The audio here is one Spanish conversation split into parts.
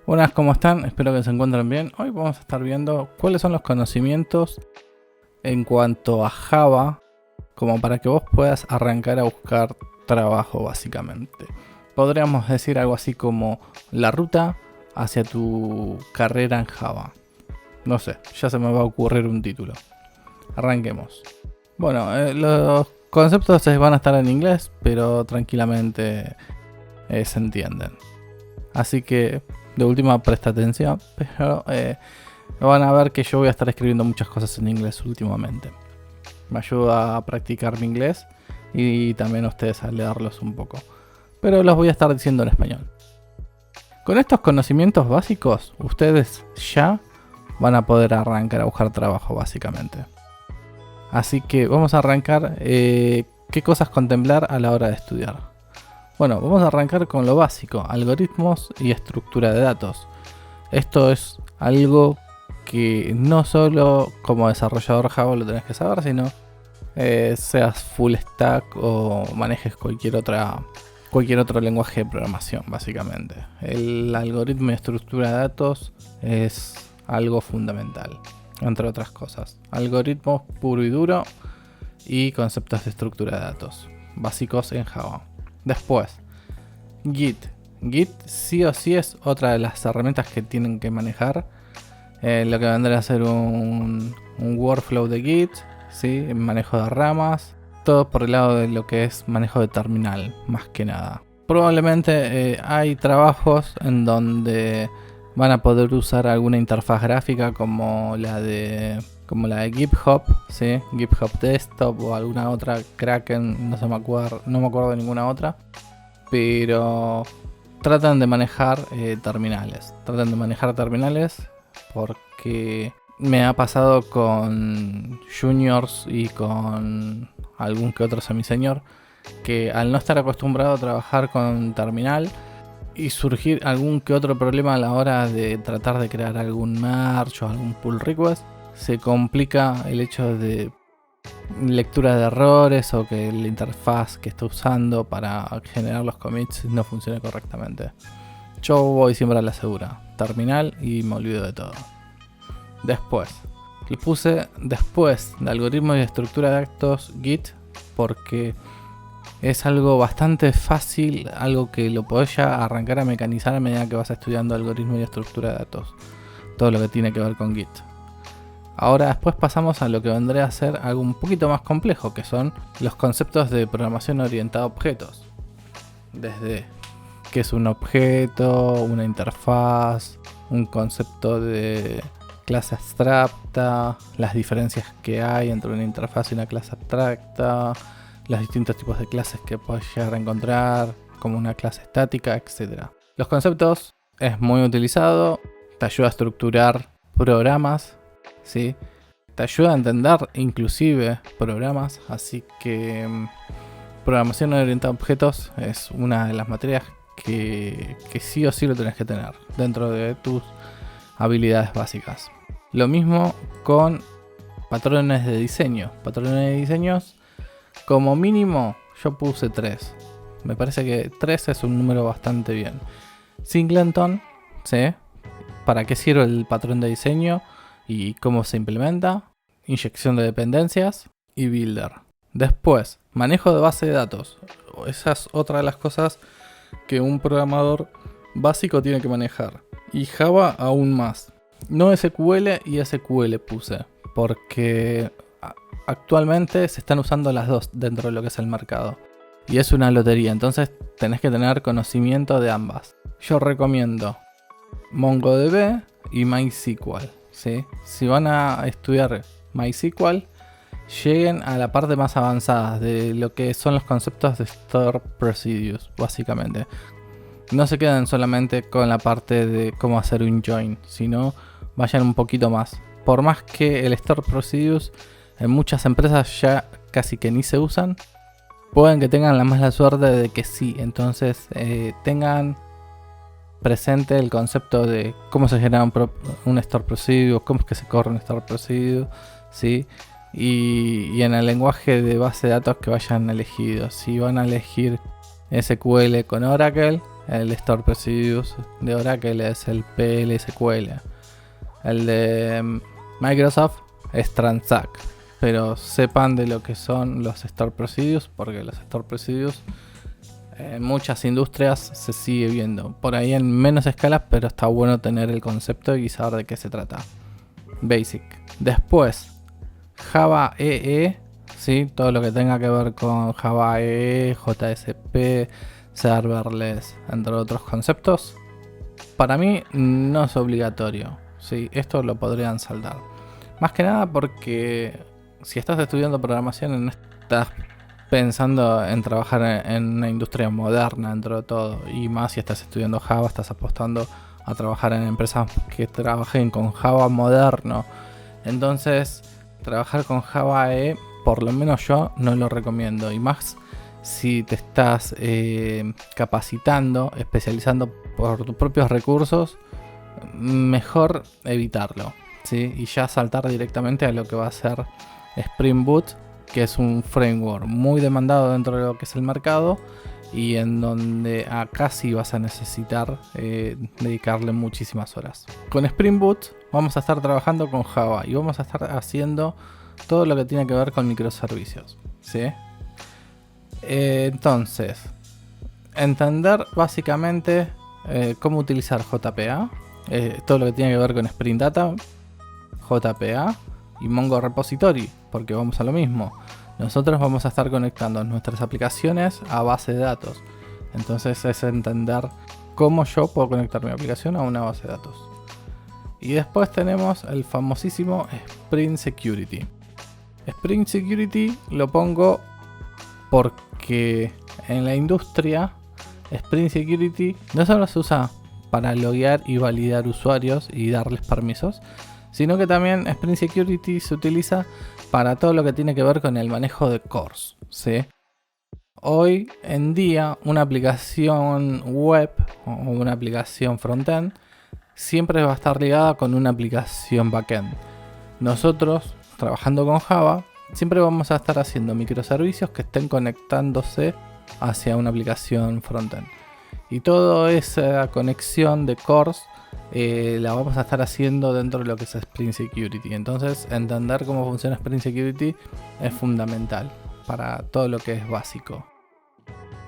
Buenas, ¿cómo están? Espero que se encuentren bien. Hoy vamos a estar viendo cuáles son los conocimientos en cuanto a Java, como para que vos puedas arrancar a buscar trabajo básicamente. Podríamos decir algo así como la ruta hacia tu carrera en Java. No sé, ya se me va a ocurrir un título. Arranquemos. Bueno, los conceptos van a estar en inglés, pero tranquilamente se entienden. Así que de última presta atención, pero van a ver que yo voy a estar escribiendo muchas cosas en inglés últimamente. Me ayuda a practicar mi inglés y también a ustedes a leerlos un poco. Pero los voy a estar diciendo en español. Con estos conocimientos básicos, ustedes ya van a poder arrancar a buscar trabajo básicamente. Así que vamos a arrancar qué cosas contemplar a la hora de estudiar. Bueno, vamos a arrancar con lo básico, algoritmos y estructura de datos. Esto es algo que no solo como desarrollador Java lo tenés que saber, sino seas full stack o manejes cualquier otro lenguaje de programación, básicamente. El algoritmo y estructura de datos es algo fundamental, entre otras cosas. Algoritmos puro y duro y conceptos de estructura de datos, básicos en Java. Después, Git. Git sí o sí es otra de las herramientas que tienen que manejar. Lo que vendrá a ser un workflow de Git, ¿sí? Manejo de ramas, todo por el lado de lo que es manejo de terminal, más que nada. Probablemente hay trabajos en donde van a poder usar alguna interfaz gráfica como la de GitHub, ¿sí? GitHub Desktop o alguna otra, Kraken, no me acuerdo de ninguna otra. Pero tratan de manejar terminales. Tratan de manejar terminales porque me ha pasado con juniors y con algún que otro semiseñor que al no estar acostumbrado a trabajar con terminal y surgir algún que otro problema a la hora de tratar de crear algún merge o algún pull request, se complica el hecho de lectura de errores o que la interfaz que está usando para generar los commits no funcione correctamente. Yo voy siempre a la segura, terminal, y me olvido de todo. Después, le puse después de algoritmos y estructura de datos Git porque es algo bastante fácil, algo que lo podés ya arrancar a mecanizar a medida que vas estudiando algoritmos y estructura de datos. Todo lo que tiene que ver con Git. Ahora después pasamos a lo que vendría a ser algo un poquito más complejo, que son los conceptos de programación orientada a objetos. Desde qué es un objeto, una interfaz, un concepto de clase abstracta, las diferencias que hay entre una interfaz y una clase abstracta, los distintos tipos de clases que puedes llegar a encontrar, como una clase estática, etc. Los conceptos es muy utilizado, te ayuda a estructurar programas, ¿sí? Te ayuda a entender inclusive programas, así que programación orientada a objetos es una de las materias que sí o sí lo tenés que tener dentro de tus habilidades básicas. Lo mismo con patrones de diseño. Patrones de diseños, como mínimo yo puse 3. Me parece que 3 es un número bastante bien. Singleton, ¿sí? ¿Para qué sirve el patrón de diseño y cómo se implementa? Inyección de dependencias y builder. Después, manejo de base de datos. Esa es otra de las cosas que un programador básico tiene que manejar. Y Java aún más. No SQL y SQL puse, porque actualmente se están usando las dos dentro de lo que es el mercado. Y es una lotería, entonces tenés que tener conocimiento de ambas. Yo recomiendo MongoDB y MySQL, ¿sí? Si van a estudiar MySQL, lleguen a la parte más avanzada de lo que son los conceptos de Store Procedures, básicamente. No se queden solamente con la parte de cómo hacer un join, sino vayan un poquito más. Por más que el Store Procedures en muchas empresas ya casi que ni se usan, pueden que tengan la mala suerte de que sí. Entonces tengan presente el concepto de cómo se genera un Store Procedure, cómo es que se corre un Store Procedure, ¿sí? Y en el lenguaje de base de datos que vayan elegidos. Si van a elegir SQL con Oracle, El Store Procedures de Oracle es el PL/SQL. El de Microsoft es Transact. Pero sepan de lo que son los Store Procedures, porque los Store Procedures en muchas industrias se sigue viendo. Por ahí en menos escalas, pero está bueno tener el concepto y saber de qué se trata. Basic. Después, Java EE, ¿sí? Todo lo que tenga que ver con Java EE, JSP, serverless, entre otros conceptos. Para mí no es obligatorio, ¿sí? Esto lo podrían saltar. Más que nada porque si estás estudiando programación, estás pensando en trabajar en una industria moderna dentro de todo. Y más si estás estudiando Java, estás apostando a trabajar en empresas que trabajen con Java moderno. Entonces, trabajar con Java EE, por lo menos yo no lo recomiendo. Y más si te estás capacitando, especializando por tus propios recursos, mejor evitarlo, ¿sí? Y ya saltar directamente a lo que va a ser Spring Boot, que es un framework muy demandado dentro de lo que es el mercado y en donde acá sí vas a necesitar dedicarle muchísimas horas. Con Spring Boot vamos a estar trabajando con Java y vamos a estar haciendo todo lo que tiene que ver con microservicios, ¿sí? Entonces, entender básicamente cómo utilizar JPA, todo lo que tiene que ver con Spring Data, JPA y Mongo Repository, porque vamos a lo mismo. Nosotros vamos a estar conectando nuestras aplicaciones a base de datos. Entonces es entender cómo yo puedo conectar mi aplicación a una base de datos. Y después tenemos el famosísimo Spring Security. Spring Security lo pongo porque en la industria Spring Security no solo se usa para loguear y validar usuarios y darles permisos, sino que también Spring Security se utiliza para todo lo que tiene que ver con el manejo de cores, ¿sí? Hoy en día una aplicación web o una aplicación frontend siempre va a estar ligada con una aplicación backend. Nosotros, trabajando con Java, siempre vamos a estar haciendo microservicios que estén conectándose hacia una aplicación frontend. Y toda esa conexión de cores la vamos a estar haciendo dentro de lo que es Spring Security. Entonces, entender cómo funciona Spring Security es fundamental para todo lo que es básico.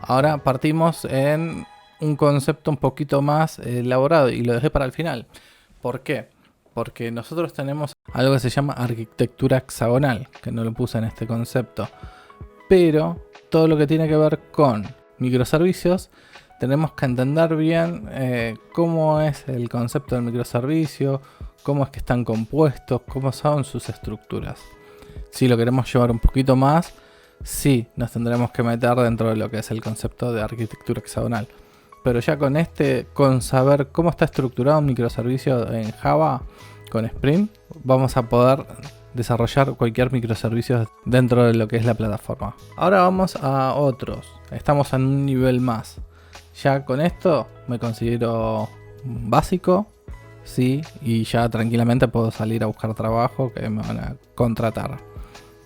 Ahora partimos en un concepto un poquito más elaborado y lo dejé para el final. ¿Por qué? Porque nosotros tenemos algo que se llama arquitectura hexagonal, que no lo puse en este concepto. Pero todo lo que tiene que ver con microservicios, tenemos que entender bien cómo es el concepto del microservicio, cómo es que están compuestos, cómo son sus estructuras. Si lo queremos llevar un poquito más, sí, nos tendremos que meter dentro de lo que es el concepto de arquitectura hexagonal. Pero ya con saber cómo está estructurado un microservicio en Java con Spring, vamos a poder desarrollar cualquier microservicio dentro de lo que es la plataforma. Ahora vamos a otros. Estamos en un nivel más. Ya con esto me considero básico, sí, y ya tranquilamente puedo salir a buscar trabajo que me van a contratar.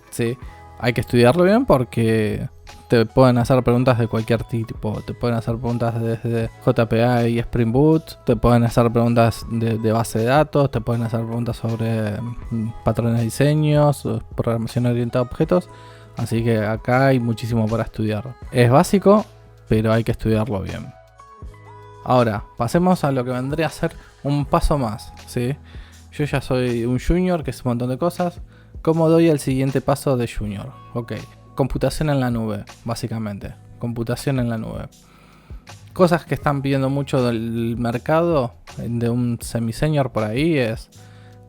Sí, hay que estudiarlo bien porque te pueden hacer preguntas de cualquier tipo. Te pueden hacer preguntas desde JPA y Spring Boot, te pueden hacer preguntas de base de datos, te pueden hacer preguntas sobre patrones de diseños, programación orientada a objetos. Así que acá hay muchísimo para estudiar. Es básico, pero hay que estudiarlo bien. Ahora, pasemos a lo que vendría a ser un paso más, ¿sí? Yo ya soy un junior, que es un montón de cosas. ¿Cómo doy el siguiente paso de junior? Ok, computación en la nube, básicamente. Computación en la nube. Cosas que están pidiendo mucho del mercado, de un semi-senior por ahí, es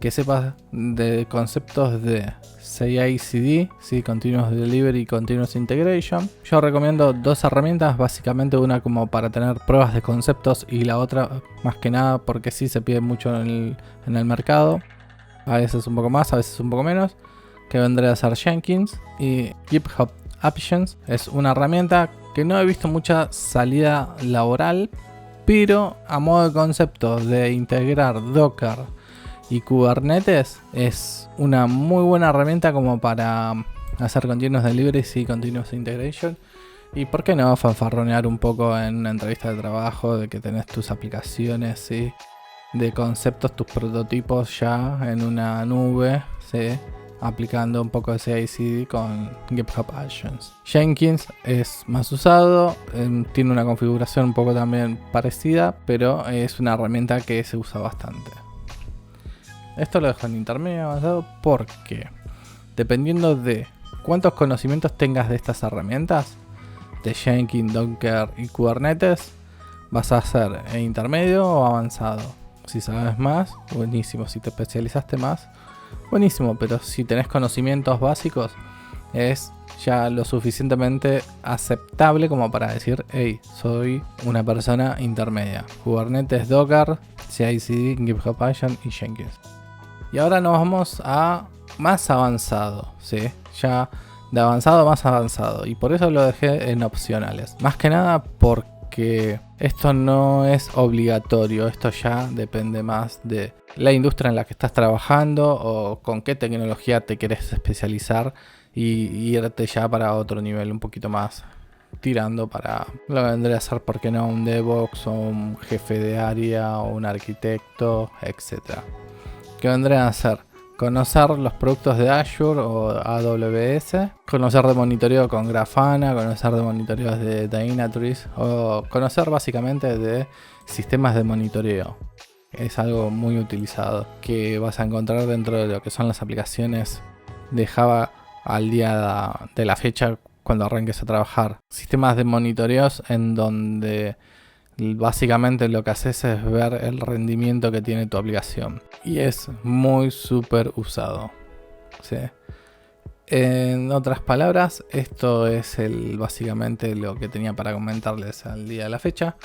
que sepas de conceptos de CI/CD, ¿sí? Continuous Delivery y Continuous Integration. Yo recomiendo dos herramientas, básicamente una como para tener pruebas de conceptos y la otra más que nada porque sí se pide mucho en el mercado. A veces un poco más, a veces un poco menos, que vendría a ser Jenkins. Y GitHub Actions es una herramienta que no he visto mucha salida laboral, pero a modo de concepto de integrar Docker y Kubernetes es una muy buena herramienta como para hacer continuous delivery y continuous integration Y por qué no fanfarronear un poco en una entrevista de trabajo de que tenés tus aplicaciones, ¿sí? De conceptos, tus prototipos ya en una nube, ¿sí? Aplicando un poco de CI/CD con GitHub Actions. Jenkins es más usado, tiene una configuración un poco también parecida, pero es una herramienta que se usa bastante. Esto lo dejo en intermedio avanzado porque, dependiendo de cuántos conocimientos tengas de estas herramientas, de Jenkins, Docker y Kubernetes, vas a ser intermedio o avanzado. Si sabes más, buenísimo. Si te especializaste más, buenísimo. Pero si tenés conocimientos básicos, es ya lo suficientemente aceptable como para decir: hey, soy una persona intermedia. Kubernetes, Docker, CI/CD, GitHub Actions y Jenkins. Y ahora nos vamos a más avanzado, ¿sí? Ya de avanzado más avanzado. Y por eso lo dejé en opcionales. Más que nada porque esto no es obligatorio. Esto ya depende más de la industria en la que estás trabajando o con qué tecnología te querés especializar y irte ya para otro nivel un poquito más, tirando para lo que vendría a ser, ¿por qué no?, un DevOps o un jefe de área o un arquitecto, etc. ¿Qué vendrían a ser? Conocer los productos de Azure o AWS, conocer de monitoreo con Grafana, conocer de monitoreo de Dynatrace o conocer básicamente de sistemas de monitoreo. Es algo muy utilizado que vas a encontrar dentro de lo que son las aplicaciones de Java al día de la fecha cuando arranques a trabajar. Sistemas de monitoreos en donde básicamente lo que haces es ver el rendimiento que tiene tu aplicación. Y es muy súper usado, ¿sí? En otras palabras, esto es básicamente lo que tenía para comentarles al día de la fecha.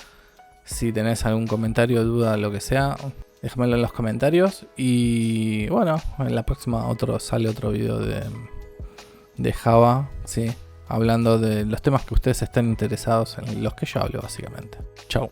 Si tenés algún comentario, duda, lo que sea, déjamelo en los comentarios. Y bueno, en la próxima sale otro video de Java, ¿sí? Hablando de los temas que ustedes estén interesados en los que yo hablo básicamente. Chau.